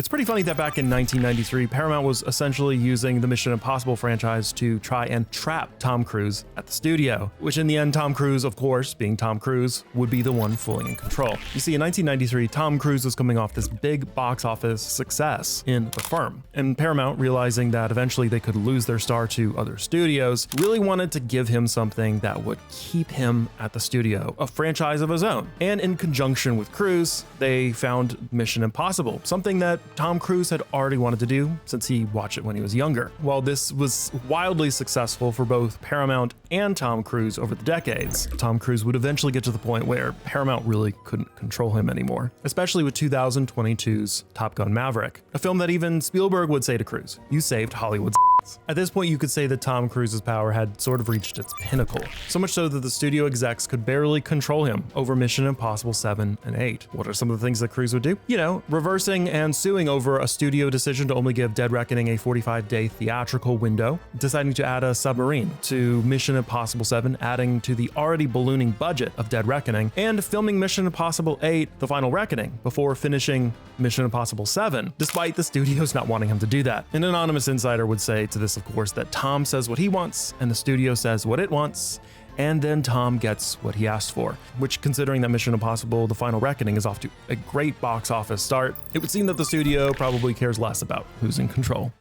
It's pretty funny that back in 1993, Paramount was essentially using the Mission Impossible franchise to try and trap Tom Cruise at the studio, which in the end, Tom Cruise, of course, being Tom Cruise, would be the one fully in control. You see, in 1993, Tom Cruise was coming off this big box office success in The Firm, and Paramount, realizing that eventually they could lose their star to other studios, really wanted to give him something that would keep him at the studio, a franchise of his own. And in conjunction with Cruise, they found Mission Impossible, something that Tom Cruise had already wanted to do since he watched it when he was younger. While this was wildly successful for both Paramount and Tom Cruise over the decades, Tom Cruise would eventually get to the point where Paramount really couldn't control him anymore, especially with 2022's Top Gun Maverick, a film that even Spielberg would say to Cruise, "You saved Hollywood's." At this point, you could say that Tom Cruise's power had sort of reached its pinnacle, so much so that the studio execs could barely control him over Mission Impossible 7 and 8. What are some of the things that Cruise would do? You know, reversing and suing over a studio decision to only give Dead Reckoning a 45-day theatrical window, deciding to add a submarine to Mission Impossible 7, adding to the already ballooning budget of Dead Reckoning, and filming Mission Impossible 8, The Final Reckoning, before finishing Mission Impossible 7, despite the studios not wanting him to do that. An anonymous insider would say to this, of course, that Tom says what he wants and the studio says what it wants, and then Tom gets what he asked for, which, considering that Mission Impossible The Final Reckoning is off to a great box office start, it would seem that the studio probably cares less about who's in control.